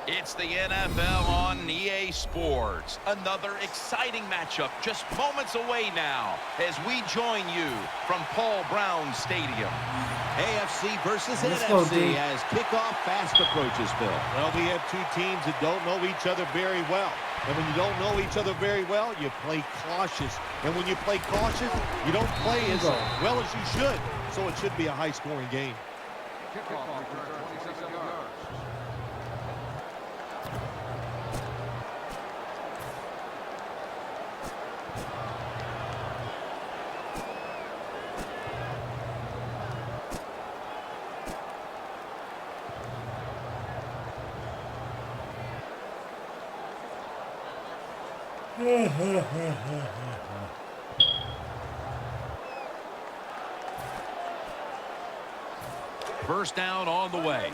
It's the NFL on EA Sports. Another exciting matchup just moments away now as we join you from Paul Brown Stadium. AFC versus NFC as kickoff fast approaches, Phil. Well, we have two teams that don't know each other very well. And when you don't know each other very well, you play cautious. And when you play cautious, you don't play as well as you should. So it should be a high-scoring game. Kickoff return 27 yards. First down on the way.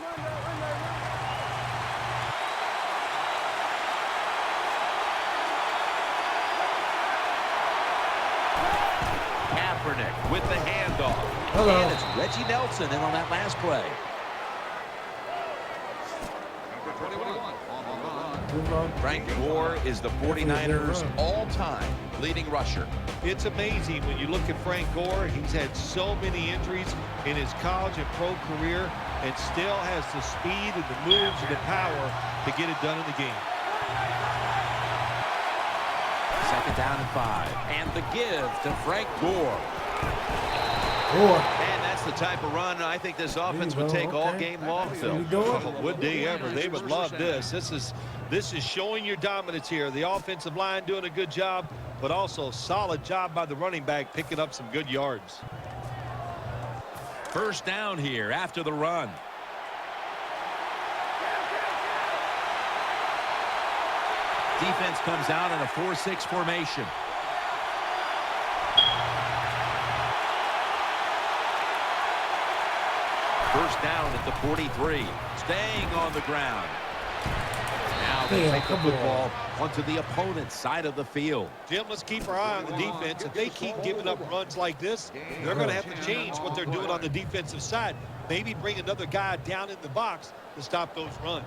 Kaepernick with the handoff. And it's Reggie Nelson in on that last play. Number 21 on the line. Frank Gore is the 49ers' all-time leading rusher. It's amazing when you look at Frank Gore. He's had so many injuries in his college and pro career and still has the speed and the moves and the power to get it done in the game. Second down and 5. And the give to Frank Gore. And that's the type of run I think this offense would take all game long, Phil. Oh, would they ever? They would love this. This is showing your dominance here. The offensive line doing a good job, but also solid job by the running back picking up some good yards. First down here after the run. Defense comes out in a 4-6 formation. First down at the 43. Staying on the ground. Now they take the football onto the opponent's side of the field. Jim, let's keep our eye on the defense. If they keep giving up runs like this, they're going to have to change what they're doing on the defensive side. Maybe bring another guy down in the box to stop those runs.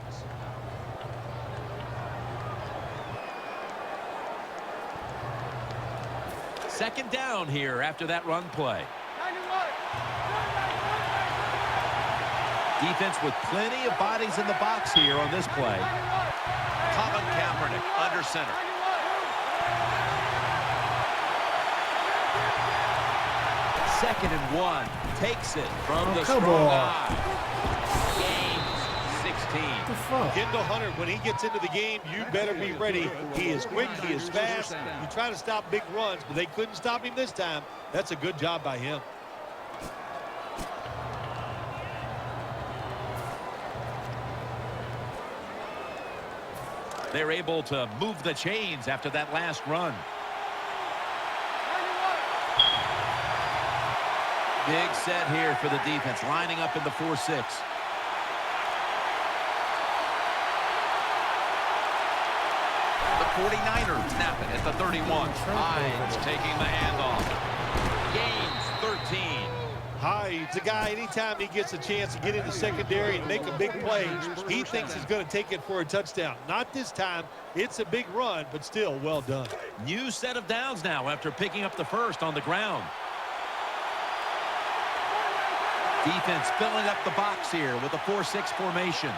Second down here after that run play. Defense with plenty of bodies in the box here on this play. Colin Kaepernick under center. Second and 1. Takes it from the strong eye. Gains 16. Kendall Hunter, when he gets into the game, you better be ready. He is quick, he is fast. You try to stop big runs, but they couldn't stop him this time. That's a good job by him. They're able to move the chains after that last run. Big set here for the defense, lining up in the 4-6. The 49ers snap it at the 31. Hines taking the handoff. Gains 13. Hyde's a guy, anytime he gets a chance to get in the secondary and make a big play, he thinks he's going to take it for a touchdown. Not this time. It's a big run, but still well done. New set of downs now after picking up the first on the ground. Defense filling up the box here with a 4-6 formation.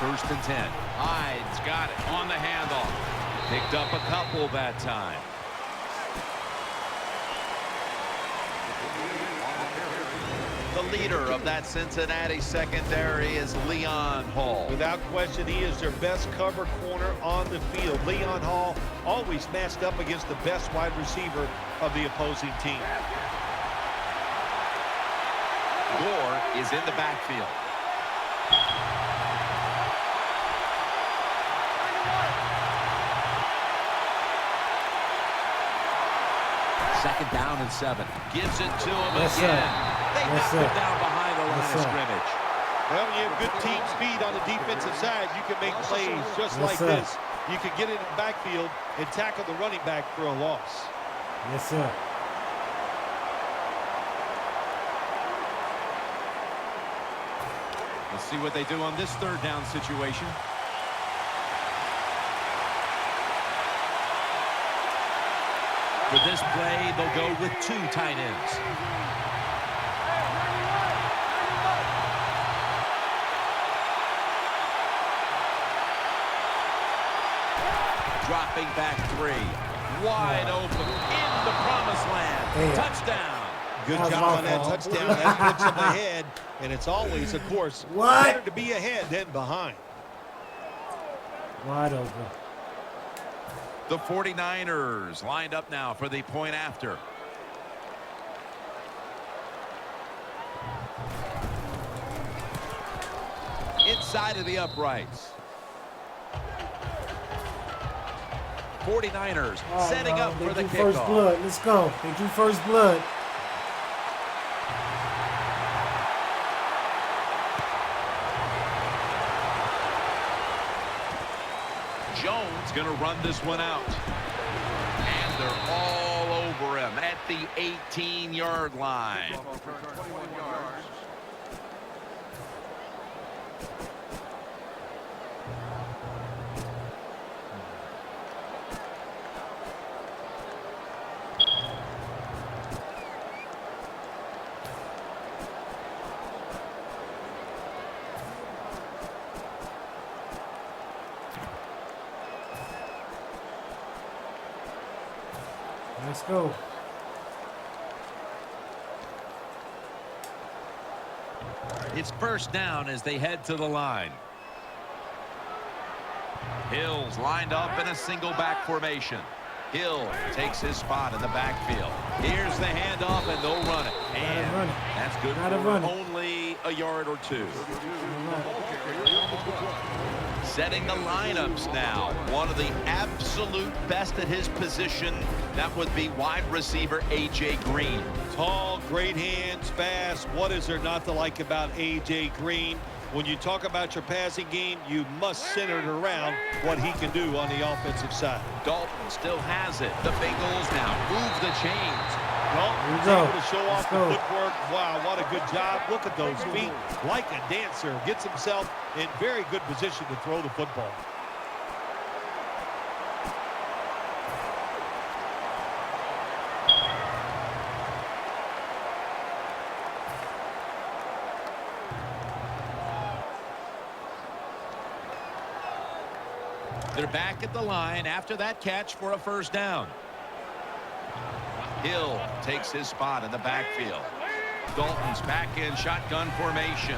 First and 10. Hyde's got it on the handoff. Picked up a couple that time. The leader of that Cincinnati secondary is Leon Hall. Without question, he is their best cover corner on the field. Leon Hall always matched up against the best wide receiver of the opposing team. Gore is in the backfield. Second down and 7. Gives it to him again. They knocked him down behind the line of scrimmage. Well, when you have good team speed on the defensive side, you can make plays just like this. You can get it in the backfield and tackle the running back for a loss. Yes, sir. Let's see what they do on this third down situation. For this play, they'll go with 2 tight ends. Dropping back 3. Wide open in the promised land. Damn. Touchdown. Good That was job my on that fault. touchdown. That puts them ahead, and it's always, of course, What? better to be ahead than behind. Wide open. The 49ers lined up now for the point after. Inside of the uprights. 49ers setting up They for the drew first kickoff. blood. Let's go. They drew first blood. Jones going to run this one out. And they're all over him at the 18-yard line. Return 21 yards. Let's go. It's first down as they head to the line. Hill's lined up in a single back formation. Hill takes his spot in the backfield. Here's the handoff, and they'll run it. And that's good for only a yard or 2. Setting the lineups now. One of the absolute best at his position. That would be wide receiver A.J. Green. Tall, great hands, fast. What is there not to like about A.J. Green? When you talk about your passing game, you must center it around what he can do on the offensive side. Dalton still has it. The Bengals now move the chains. Dalton's able to show off the footwork. Wow, what a good job. Look at those feet. Like a dancer. Gets himself in very good position to throw the football. They're back at the line after that catch for a first down. Hill takes his spot in the backfield. Dalton's back in shotgun formation.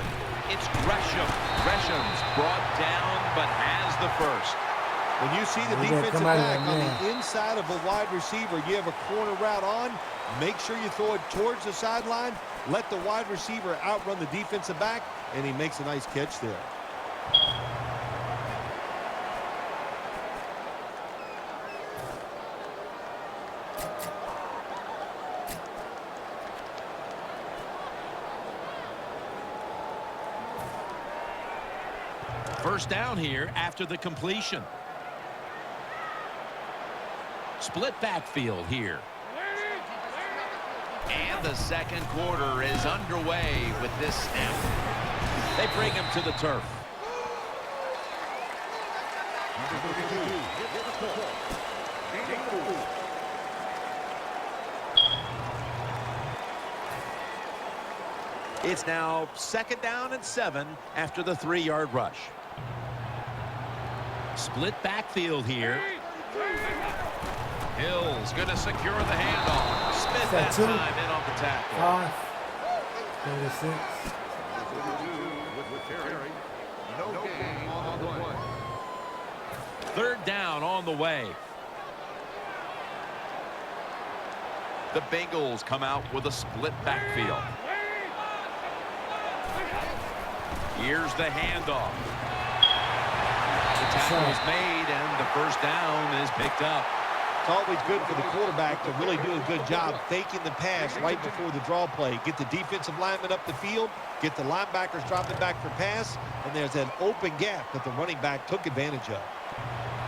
It's Gresham. Gresham's brought down but has the first. When you see the defensive back on the inside of a wide receiver, you have a corner route on, make sure you throw it towards the sideline, let the wide receiver outrun the defensive back, and he makes a nice catch there. First down here after the completion. Split backfield here. And the second quarter is underway with this snap. They bring him to the turf. It's now second down and 7 after the 3-yard rush. Split backfield here. Hill's going to secure the handoff. Smith that time in on the tackle. 5, 36. No gain on the play. Third down on the way. The Bengals come out with a split backfield. Here's the handoff. The tackle is made, and the first down is picked up. It's always good for the quarterback to really do a good job faking the pass right before the draw play. Get the defensive lineman up the field, get the linebackers dropping back for pass, and there's an open gap that the running back took advantage of.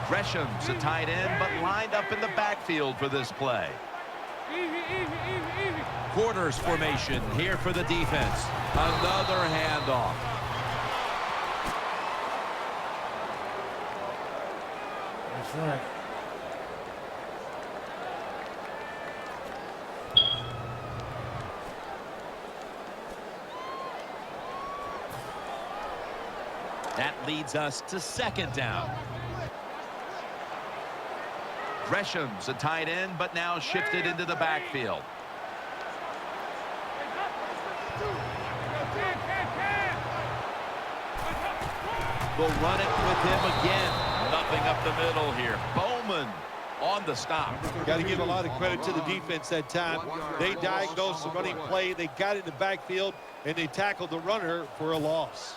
Gresham's a tight end, but lined up in the backfield for this play. Quarters formation here for the defense. Another handoff. That's right. That leads us to second down. Gresham's a tight end, but now shifted into the backfield. They'll run it with him again. Nothing up the middle here. Bowman on the stop. Got to give a lot of credit to the defense that time. They diagnosed the running play. They got in the backfield, and they tackled the runner for a loss.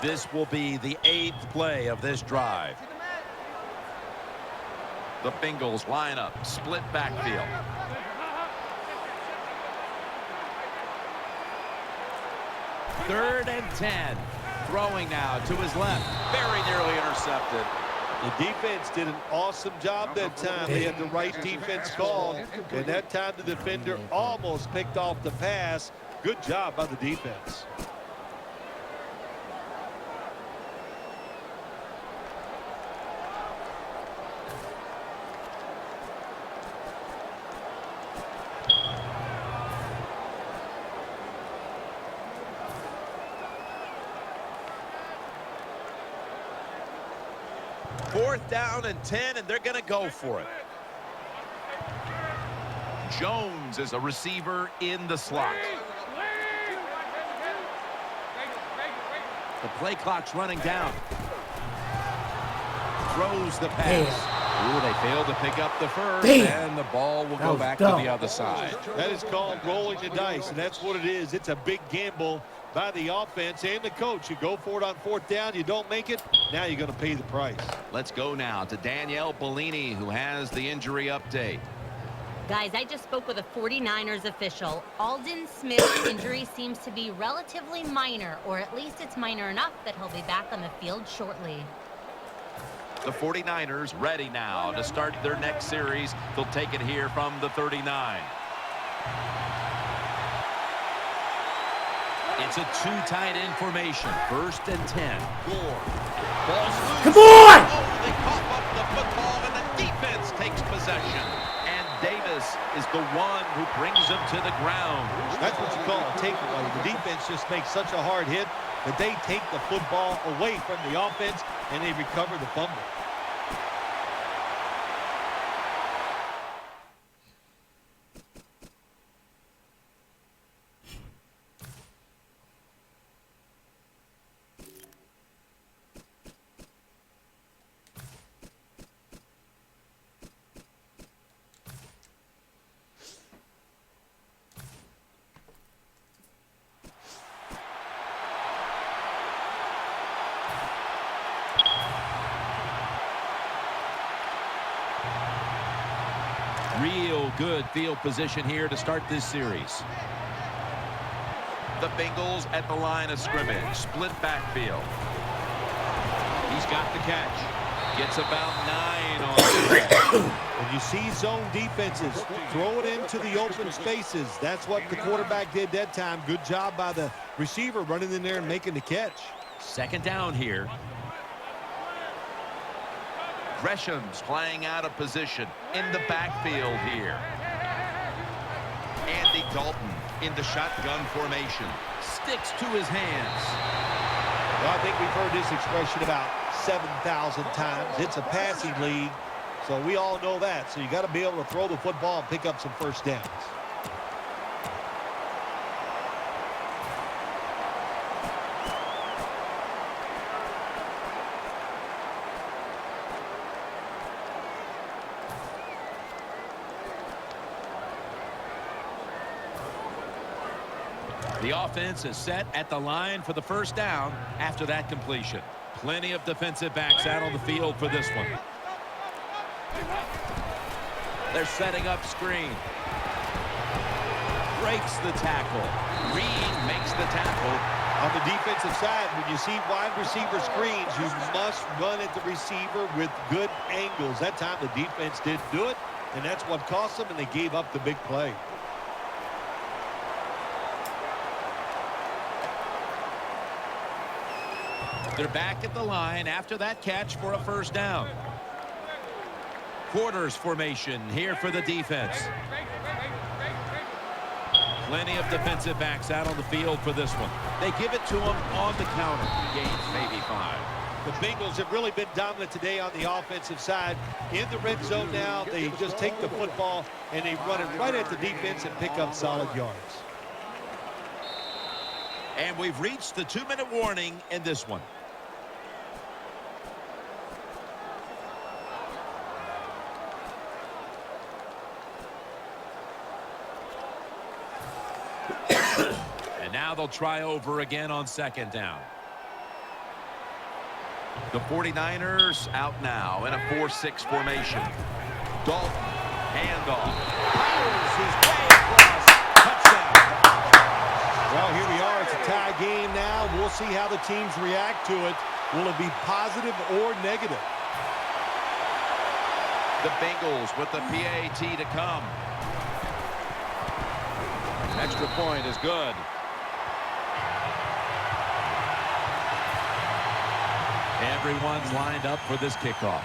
This will be the 8th play of this drive. The Bengals line up, split backfield. Third and 10. Throwing now to his left. Very nearly intercepted. The defense did an awesome job that time. They had the right defense called, and that time the defender almost picked off the pass. Good job by the defense. Fourth down and 10, and they're going to go for it. Jones is a receiver in the slot. The play clock's running down. Throws the pass. Ooh, they failed to pick up the first, and the ball will go back to the other side. That is called rolling the dice, and that's what it is. It's a big gamble by the offense and the coach. You go for it on fourth down, you don't make it, now you're going to pay the price. Let's go now to Danielle Bellini, who has the injury update. Guys, I just spoke with a 49ers official. Aldon Smith's injury seems to be relatively minor, or at least it's minor enough that he'll be back on the field shortly. The 49ers ready now to start their next series. They'll take it here from the 39. It's a two tight end formation. First and 10. Gore. Ball's loose. Come on! Oh, they cough up the football, and the defense takes possession. And Davis is the one who brings them to the ground. That's what you call a takeaway. The defense just makes such a hard hit that they take the football away from the offense, and they recover the fumble. Real good field position here to start this series. The Bengals at the line of scrimmage. Split backfield. He's got the catch. Gets about 9 on it. When you see zone defenses, throw it into the open spaces. That's what the quarterback did that time. Good job by the receiver running in there and making the catch. Second down here. Gresham's playing out of position in the backfield here. Andy Dalton in the shotgun formation. Sticks to his hands. Well, I think we've heard this expression about 7,000 times. It's a passing league, so we all know that. So you got to be able to throw the football and pick up some first downs. The offense is set at the line for the first down after that completion. Plenty of defensive backs out on the field for this one. They're setting up screen. Breaks the tackle. Reed makes the tackle. On the defensive side, when you see wide receiver screens, you must run at the receiver with good angles. That time the defense didn't do it, and that's what cost them, and they gave up the big play. They're back at the line after that catch for a first down. Quarters formation here for the defense. Plenty of defensive backs out on the field for this one. They give it to him on the counter. Gains maybe 5. The Bengals have really been dominant today on the offensive side. In the red zone now, they just take the football and they run it right at the defense and pick up solid yards. And we've reached the 2-minute warning in this one. And now they'll try over again on second down. The 49ers out now in a 4-6 formation. Dalton, handoff. Powers his way across. Touchdown. Well, here we are. It's a tie game now. We'll see how the teams react to it. Will it be positive or negative? The Bengals with the PAT to come. Extra point is good. Everyone's lined up for this kickoff.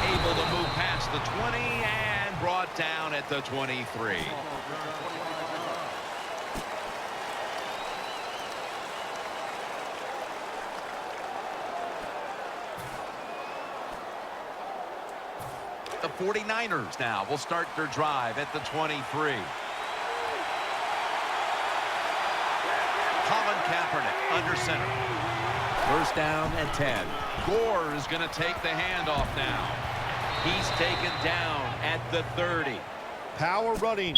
Able to move past the 20 and brought down at the 23. The 49ers now will start their drive at the 23. Colin Kaepernick under center. First down and 10. Gore is going to take the handoff now. He's taken down at the 30. Power running.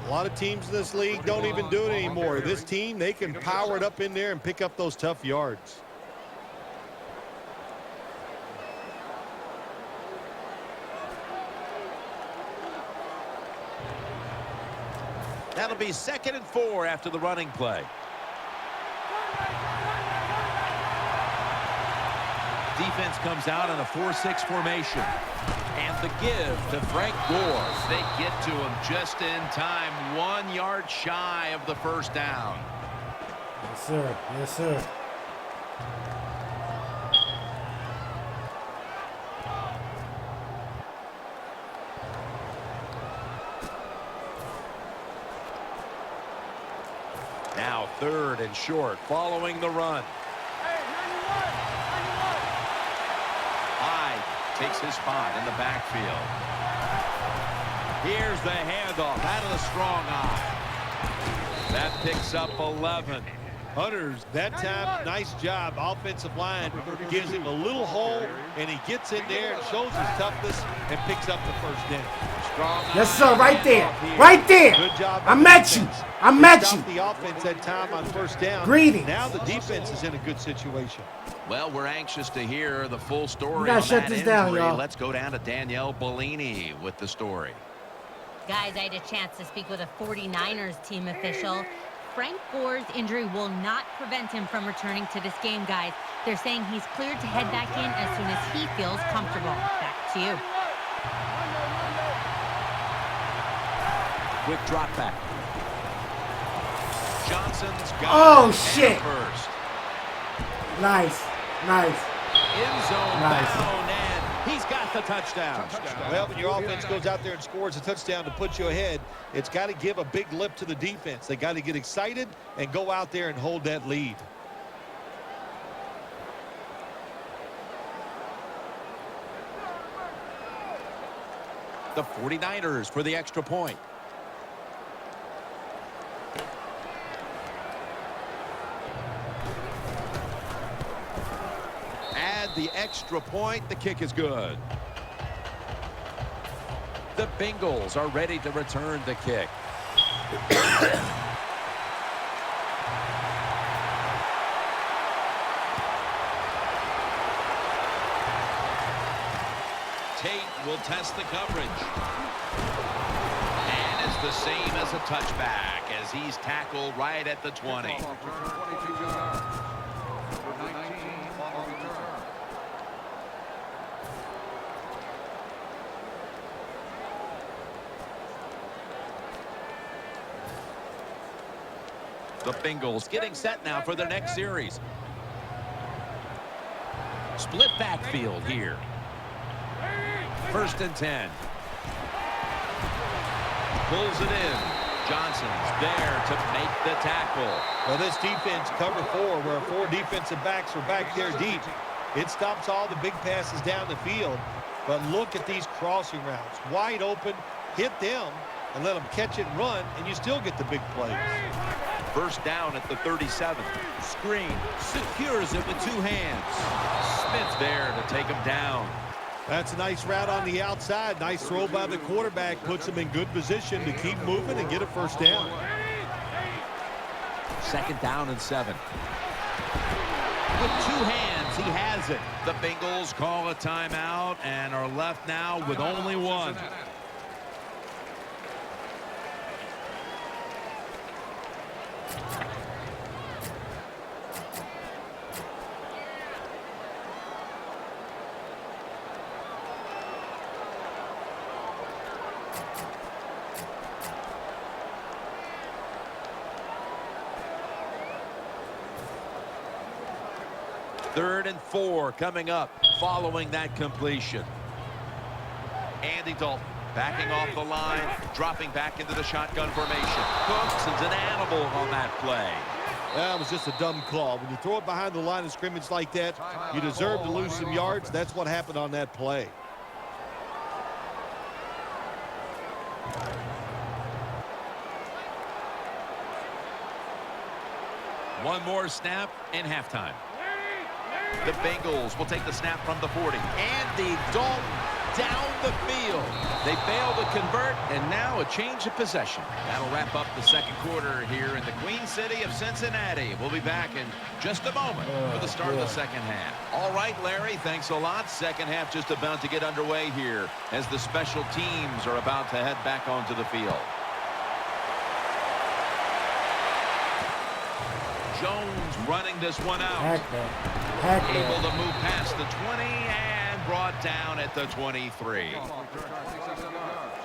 A lot of teams in this league don't even do it anymore. This team, they can power it up in there and pick up those tough yards. That'll be 2nd and 4 after the running play. Defense comes out in a 4-6 formation. And the give to Frank Gore. They get to him just in time. 1 yard shy of the first down. Yes, sir. Yes, sir. Now 3rd and short following the run. Hyde takes his spot in the backfield. Here's the handoff out of the strong eye. That picks up 11. Hunters, that time, nice job. Offensive line gives him a little hole, and he gets in there and shows his toughness and picks up the first down. Strong. Yes, sir. Right there. Right there. Good job. I met you. I met you. The offense that time on first down. Greetings. Now the defense is in a good situation. Well, we're anxious to hear the full story We gotta on shut that this injury. down, y'all. Let's go down to Danielle Bellini with the story. Guys, I had a chance to speak with a 49ers team official. Frank Gore's injury will not prevent him from returning to this game, guys. They're saying he's cleared to head back in as soon as he feels comfortable. Back to you. Quick drop back. Johnson's got Oh, it shit. first. Nice. Nice. End zone Nice. bound, and he's got the touchdown. Well, when your offense goes out there and scores a touchdown to put you ahead, it's got to give a big lift to the defense. They got to get excited and go out there and hold that lead. The 49ers for the extra point. Add the extra point. The kick is good. The Bengals are ready to return the kick. Tate will test the coverage. And it's the same as a touchback as he's tackled right at the 20. Return 22 yards. Number 19 on the return. The Bengals getting set now for their next series. Split backfield here. 1st and 10. Pulls it in. Johnson's there to make the tackle. Well, this defense, cover 4, where 4 defensive backs are back there deep. It stops all the big passes down the field. But look at these crossing routes. Wide open, hit them, and let them catch it and run, and you still get the big plays. 1st down at the 37. Screen. Secures it with 2 hands. Smith there to take him down. That's a nice route on the outside. Nice throw by the quarterback. Puts him in good position to keep moving and get a 1st down. 2nd down and 7. With 2 hands, he has it. The Bengals call a timeout and are left now with only 1. Third and 4 coming up following that completion. Andy Dalton backing off the line, dropping back into the shotgun formation. Cookson's an animal on that play. That was just a dumb call. When you throw it behind the line of scrimmage like that, you deserve to lose some yards. That's what happened on that play. One more snap and halftime. The Bengals will take the snap from the 40. Andy Dalton down the field. They fail to convert, and now a change of possession. That'll wrap up the 2nd quarter here in the Queen City of Cincinnati. We'll be back in just a moment for the start of the 2nd half. All right, Larry, thanks a lot. 2nd half just about to get underway here as the special teams are about to head back onto the field. Jones running this one out. Able to move past the 20 and brought down at the 23. Return 66 yards.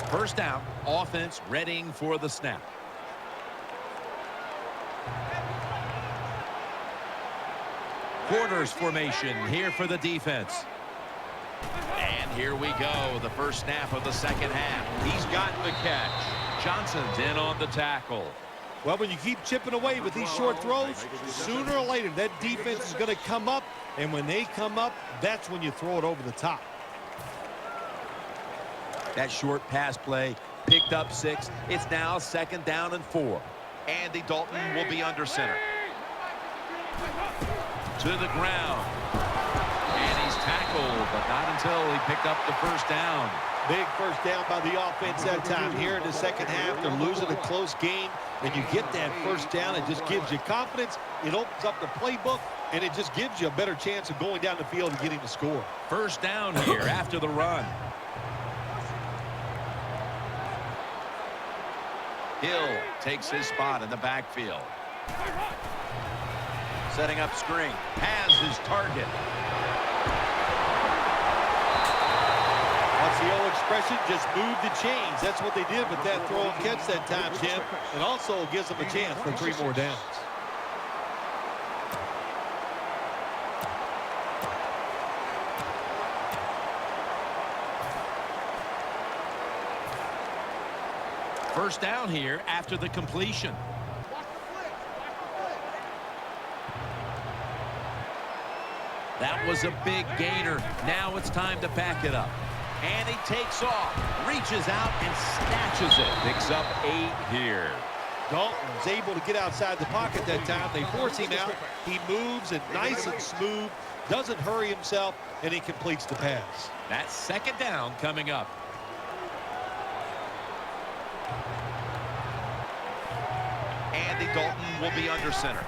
First down, offense readying for the snap. Quarters formation here for the defense. And here we go, the first snap of the 2nd half. He's got the catch. Johnson's in on the tackle. Well, when you keep chipping away with these short throws, sooner or later that defense is going to come up, and when they come up, that's when you throw it over the top. That short pass play picked up 6. It's now 2nd down and 4. Andy Dalton will be under center. To the ground. And he's tackled, but not until he picked up the 1st down. Big 1st down by the offense that time. Here in the 2nd half, they're losing a close game, and you get that 1st down. It just gives you confidence. It opens up the playbook, and it just gives you a better chance of going down the field and getting the score. 1st down here after the run. Hill takes his spot in the backfield. Setting up screen. Has his target. What's the old expression? Just move the chains. That's what they did with that throw and catch that time, Jim. And also gives them a chance for 3 more downs. First down here after the completion. That was a big gainer. Now it's time to pack it up. And he takes off, reaches out and snatches it. Picks up 8 here. Dalton's able to get outside the pocket that time. They force him out. He moves and nice and smooth, doesn't hurry himself, and he completes the pass. That 2nd down coming up. Andy Dalton will be under center.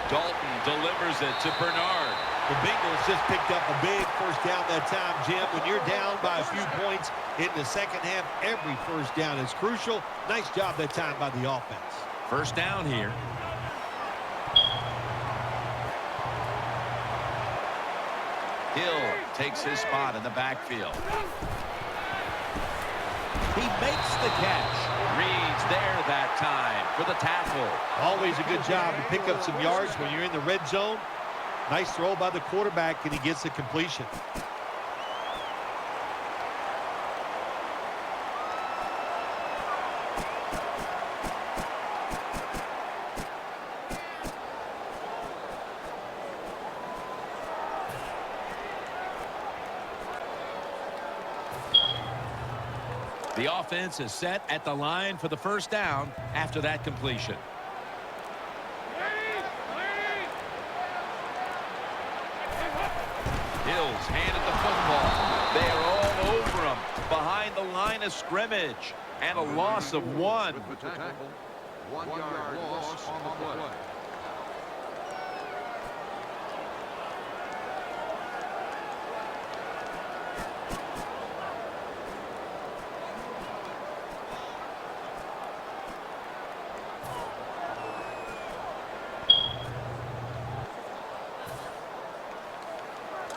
Dalton delivers it to Bernard. The Bengals just picked up a big first down that time, Jim. When you're down by a few points in the second half, every first down is crucial. Nice job that time by the offense. First down here. Hill takes his spot in the backfield. He makes the catch. Reed's there that time for the tackle. Always a good job to pick up some yards when you're in the red zone. Nice throw by the quarterback, and he gets the completion. The offense is set at the line for the first down after that completion. Hills handed the football. They are all over him behind the line of scrimmage, and a loss of 1. With the tackle, 1 yard loss on the play.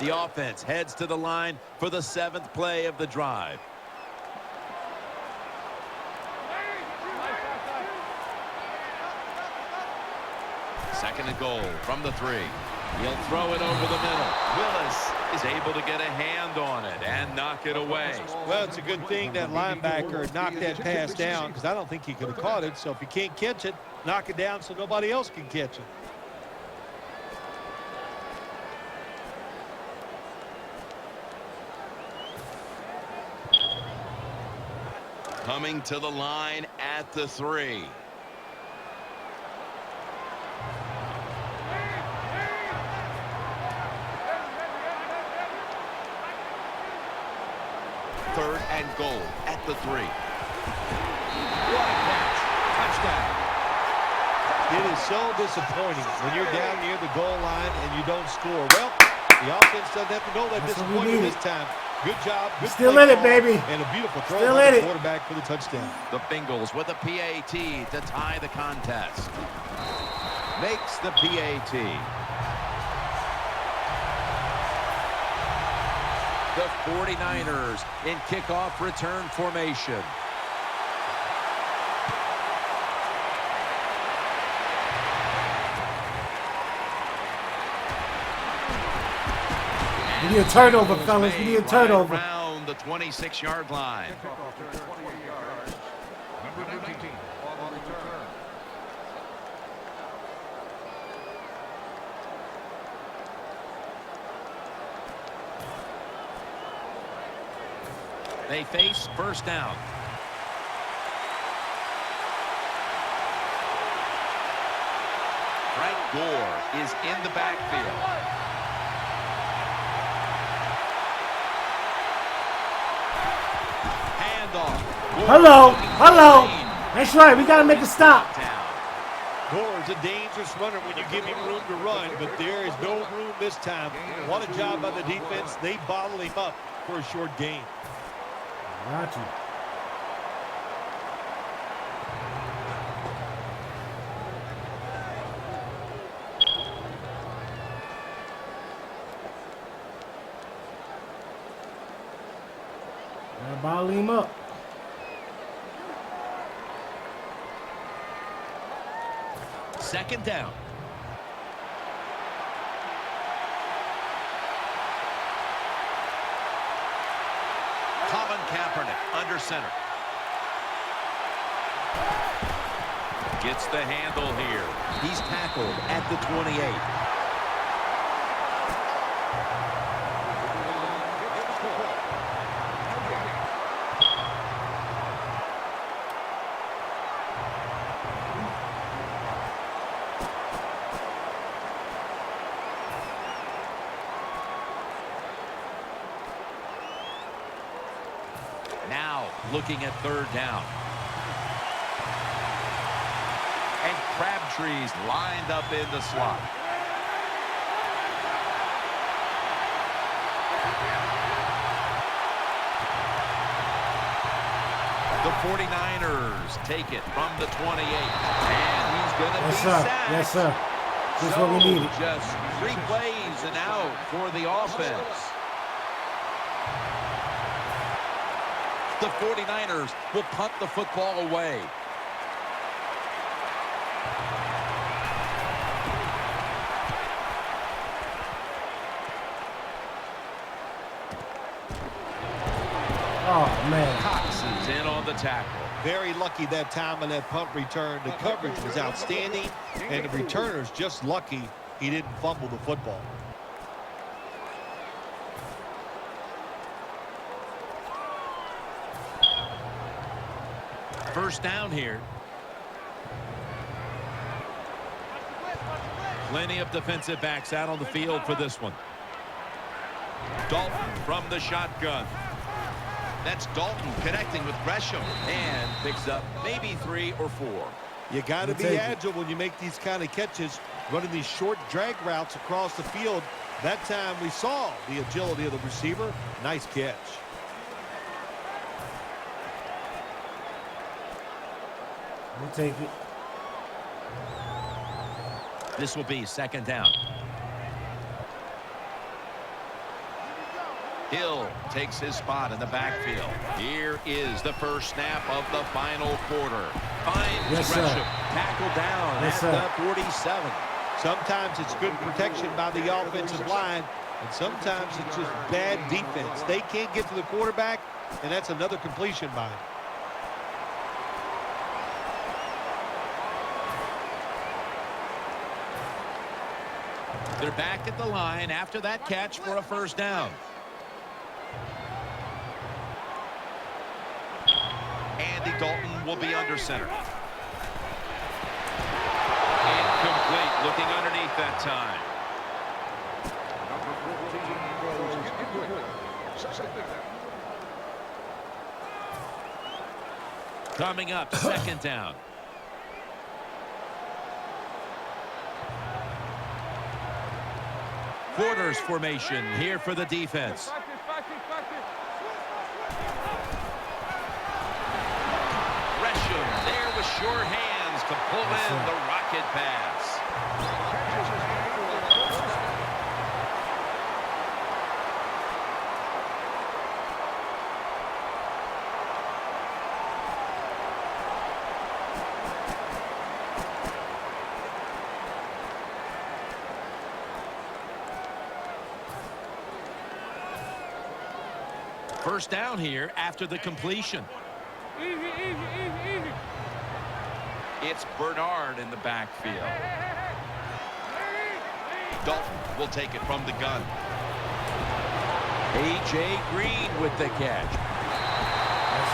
The offense heads to the line for the 7th play of the drive. Second and goal from the 3. He'll throw it over the middle. Willis is able to get a hand on it and knock it away. Well, it's a good thing that linebacker knocked that pass down, because I don't think he could have caught it. So if you can't catch it, knock it down so nobody else can catch it. Coming to the line at the 3. Third and goal at the 3. What a catch. Touchdown. It is so disappointing when you're down near the goal line and you don't score. Well, the offense doesn't have to go that disappointed this time. Good job. Good Still in it, baby. And a beautiful throw Still by in the it. quarterback for the touchdown. The Bengals with a PAT to tie the contest. Makes the PAT. The 49ers in kickoff return formation. We need a turnover, fellas. We need a turnover. Around the 26-yard line. Kickoff to 28 yards. Number 19 on the return. They face first down. Frank Gore is in the backfield. Hello, hello. That's right. We got to make a stop. Gore is a dangerous runner when you give him room to run, but there is no room this time. What a job by the defense. They bottle him up for a short gain. Got you. Gotta bottle him up. Second down. Colin Kaepernick under center. Gets the handle here. He's tackled at the 28. Now looking at third down. Crabtree's lined up in the slot. The 49ers take it from the 28. And he's going to be sacked. Yes, sir. This is what we needed. Just 3 plays and out for the offense. The 49ers will punt the football away. Oh, man. Cox is in on the tackle. Very lucky that time on that punt return. The coverage was outstanding, and the returner's just lucky he didn't fumble the football. First down here. Plenty of defensive backs out on the field for this one. Dalton from the shotgun. That's Dalton connecting with Gresham and picks up maybe 3 or 4. You got to be agile when you make these kind of catches, running these short drag routes across the field. That time we saw the agility of the receiver. Nice catch. We'll take it. This will be second down. Hill takes his spot in the backfield. Here is the first snap of the final quarter. Finds Gresham. Tackled down at the 47. Sometimes it's good protection by the offensive line, and sometimes it's just bad defense. They can't get to the quarterback, and that's another completion by him. They're back at the line after that catch for a first down. Andy Dalton will be under center. Incomplete, looking underneath that time. Coming up, second down. Quarters formation here for the defense. Gresham there with sure hands to pull in the rocket pass. First down here after the completion. It's Bernard in the backfield. Dalton will take it from the gun. A.J. Green with the catch.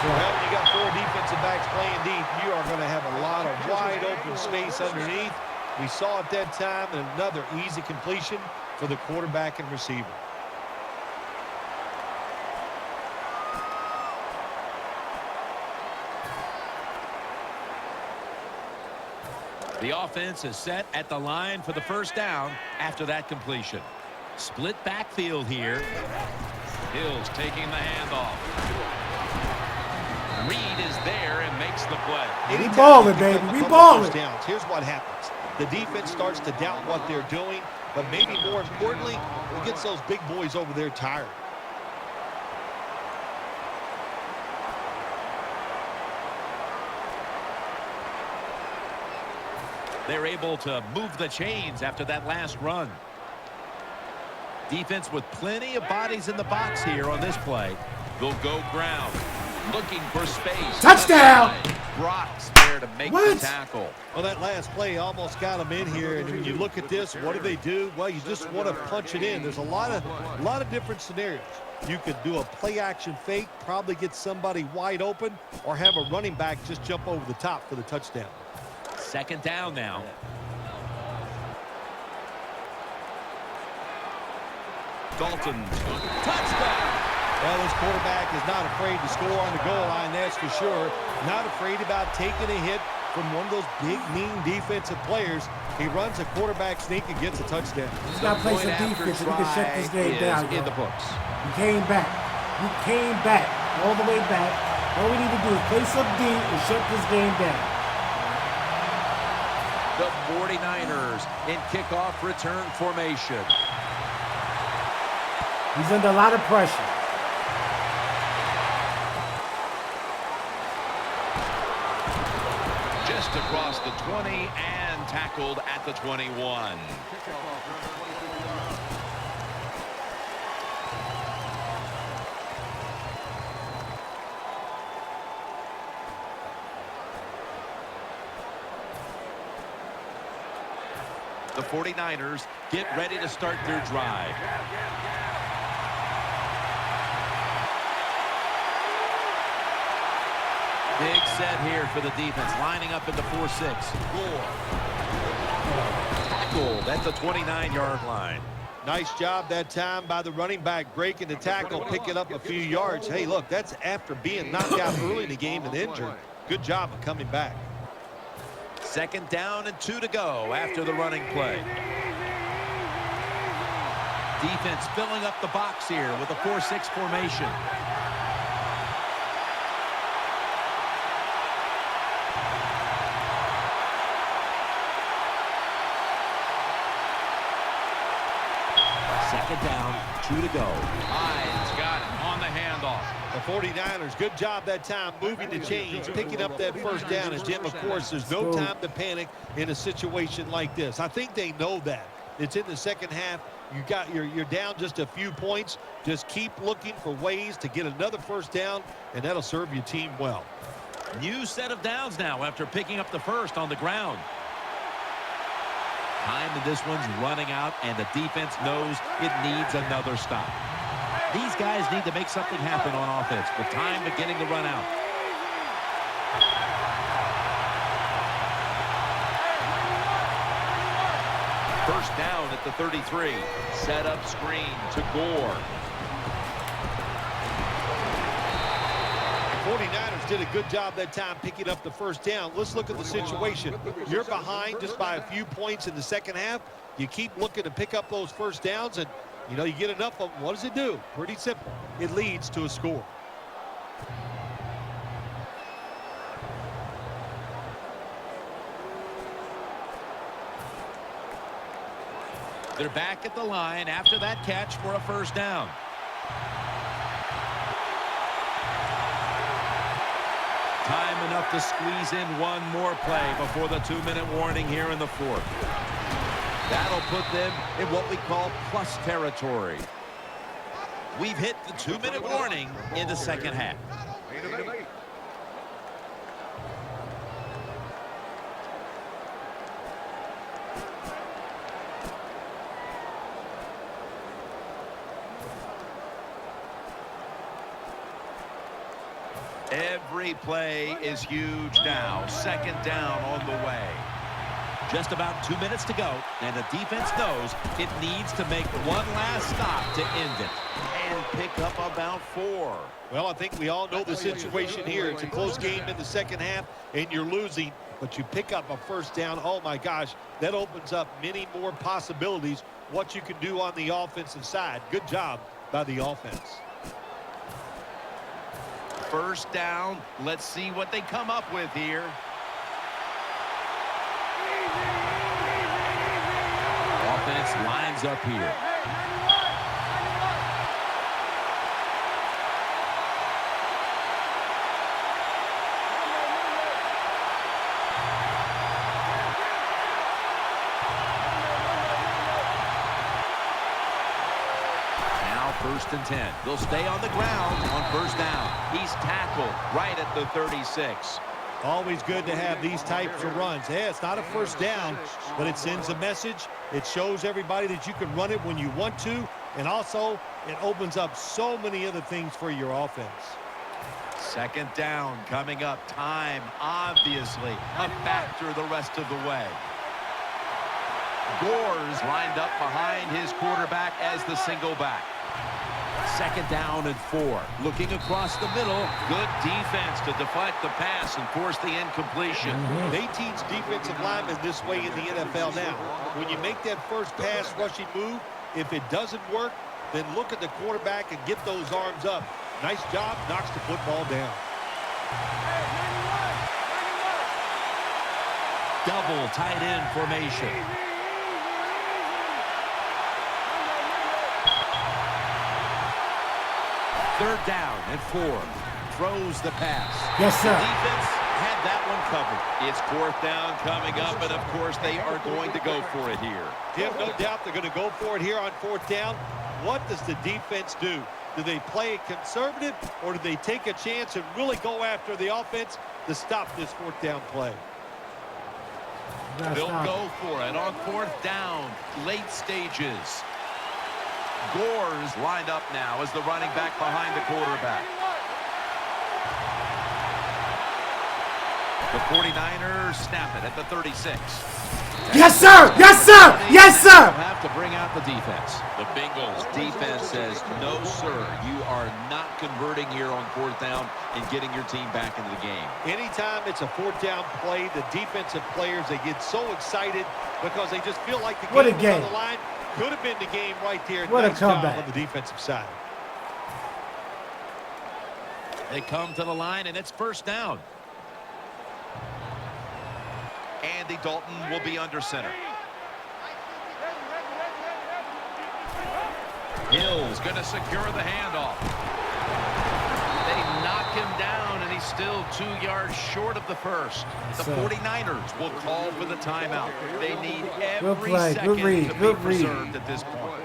Well, when you got 4 defensive backs playing deep, you are going to have a lot of wide open space underneath. We saw at that time another easy completion for the quarterback and receiver. The offense is set at the line for the first down after that completion. Split backfield here. Hill's taking the handoff. Reed is there and makes the play. We balling, baby. We balling. Here's what happens. The defense starts to doubt what they're doing, but maybe more importantly, it gets those big boys over there tired. They're able to move the chains after that last run. Defense with plenty of bodies in the box here on this play. They'll go ground, looking for space. Touchdown! Brock's there to make the tackle. Well, that last play almost got them in here, and when you look at this, what do? Well, you just want to punch it in. There's a lot of different scenarios. You could do a play-action fake, probably get somebody wide open, or have a running back just jump over the top for the touchdown. Second down now. Dalton, touchdown! Well, this quarterback is not afraid to score on the goal line, that's for sure. Not afraid about taking a hit, from one of those big, mean defensive players. He runs a quarterback sneak and gets a touchdown. He's got to play some defense if we can shut this game down. In the books. You came back. You came back. All the way back. All we need to do is play some D and shut this game down. The 49ers in kickoff return formation. He's under a lot of pressure. Just across the 20 and tackled at the 21. The 49ers get ready to start their drive. Big set here for the defense, lining up in the 4-6. Tackled at the 29-yard line. Nice job that time by the running back, breaking the tackle, picking up a few yards. Hey, look, that's after being knocked out early in the game and injured. Good job of coming back. 2nd down and 2 to go after the running play. Defense filling up the box here with a 4-6 formation. Second down, 2 to go. Hines got it on the handoff. The 49ers, good job that time moving the chains, picking up that first down. And, Jim, of course, there's no time to panic in a situation like this. I think they know that. It's in the second half. You're down just a few points. Just keep looking for ways to get another first down, and that'll serve your team well. New set of downs now after picking up the first on the ground. Time in this one's running out, and the defense knows it needs another stop. These guys need to make something happen on offense with time beginning to run out. First down at the 33. Set up screen to Gore. 49ers did a good job that time picking up the first down. Let's look at the situation. You're behind just by a few points in the second half. You keep looking to pick up those first downs, and you know, you get enough of them. What does it do? Pretty simple. It leads to a score. They're back at the line after that catch for a first down. Time enough to squeeze in one more play before the 2-minute warning here in the 4th. That'll put them in what we call plus territory. We've hit the 2-minute warning in the second half. Every play is huge now. 2nd down on the way. Just about 2 minutes to go, and the defense knows it needs to make one last stop to end it and pick up about 4. Well, I think we all know the situation here. It's a close game in the second half, and you're losing, but you pick up a first down. Oh, my gosh, that opens up many more possibilities, what you can do on the offensive side. Good job by the offense. First down. Let's see what they come up with here. Offense lines up here. First and 10. They'll stay on the ground on first down. He's tackled right at the 36. Always good to have these types of runs. Yeah, it's not a first down, but it sends a message. It shows everybody that you can run it when you want to, and also it opens up so many other things for your offense. 2nd down coming up. Time, obviously, a factor the rest of the way. Gore's lined up behind his quarterback as the single back. Second down and 4. Looking across the middle. Good defense to deflect the pass and force the incompletion. They teach defensive linemen this way in the NFL now. When you make that first pass rushing move, if it doesn't work, then look at the quarterback and get those arms up. Nice job, knocks the football down. Double tight end formation. Third down and 4. Throws the pass. Yes, sir. The defense had that one covered. It's fourth down coming up, and of course they are going to go for it here. Jim, no doubt they're going to go for it here on fourth down. What does the defense do? Do they play it conservative, or do they take a chance and really go after the offense to stop this fourth down play? They'll go for it on fourth down, late stages. Gore's lined up now as the running back behind the quarterback. The 49ers snap it at the 36. Yes, sir! Yes, sir! Yes, sir! Have to bring out the defense. The Bengals defense says, no, sir, you are not converting here on fourth down and getting your team back into the game. Anytime it's a fourth down play, the defensive players, they get so excited because they just feel like the game is on the line. Could have been the game right there. What nice a comeback job on the defensive side. They come to the line, and it's first down. Andy Dalton will be under center. Hill's going to secure the handoff. They knock him down, and he's still 2 yards short of the first. The 49ers will call for the timeout. They need every second to be preserved at this point.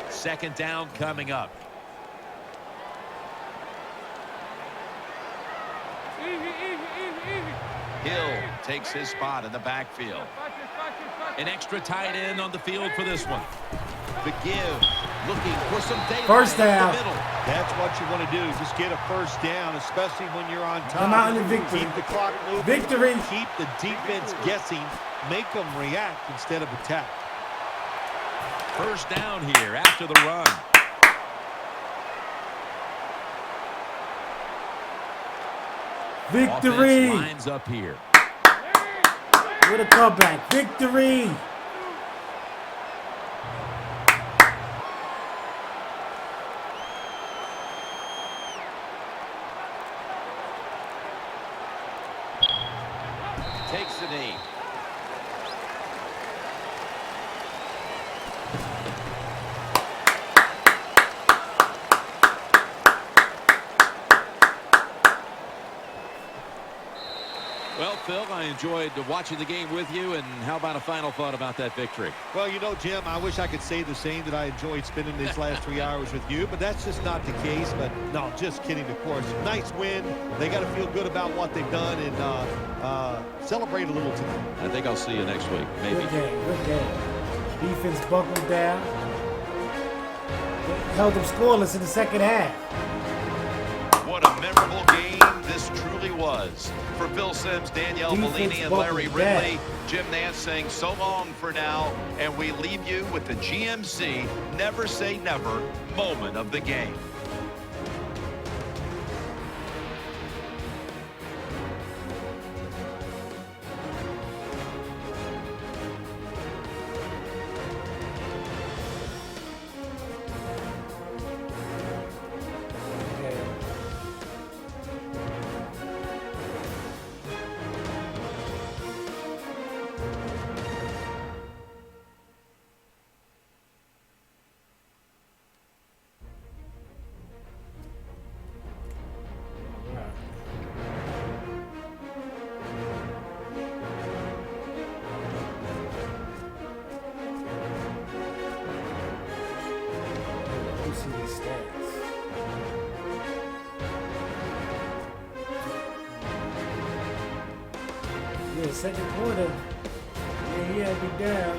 Second down coming up. Hill takes his spot in the backfield. An extra tight end on the field for this one. The give, looking for some daylight. First down. In the middle. That's what you want to do. Just get a first down, especially when you're on top. Come out in the victory. Keep the clock moving. Victory. Keep the defense guessing. Make them react instead of attack. First down here after the run. Victory. Offense lines up here. What a comeback. Victory. Takes the knee. Well, Phil, I enjoyed watching the game with you, and how about a final thought about that victory? Well, you know, Jim, I wish I could say the same, that I enjoyed spending these last 3 hours with you, but that's just not the case. But no, just kidding, of course. Nice win. They got to feel good about what they've done and celebrate a little tonight. I think I'll see you next week, maybe. Good game. Good game. Defense buckled down. Held them scoreless in the second half. What a memorable game this truly was. For Phil Simms, Danielle Bellini, and Larry Ridley, Jim Nance saying so long for now, and we leave you with the GMC Never Say Never moment of the game. Yeah, second quarter, he had me down.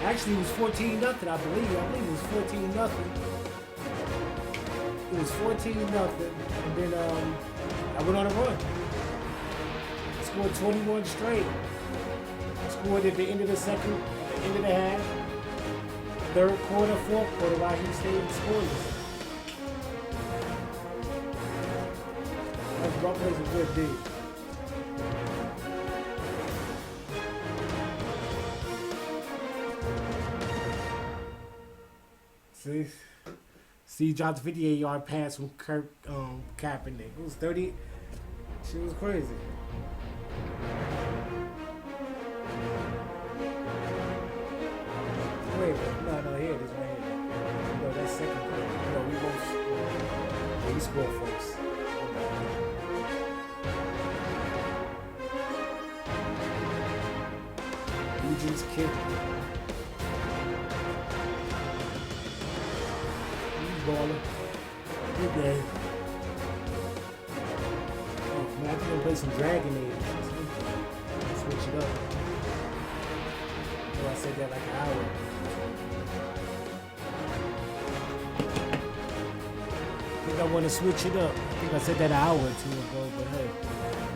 Actually, it was 14-0, I believe. I believe it was 14-0. It was 14-0, and then I went on a run. scored 21 straight. Scored at the end of the second, at the end of the half, third quarter, fourth quarter, while he stayed scoreless. Brock plays a good D. See? Steve dropped a 58-yard pass from Kirk Kaepernick. It was 30. She was crazy. Wait, no, here it is right here. No, that's second quarter. No, we both. We scored first. Eugene's kick. He's balling. Good game. Oh, man, I think I'm gonna play some Dragon Age. Switch it up. Oh, I said that like an hour. I think I want to switch it up. I think I said that an hour or two ago, but hey.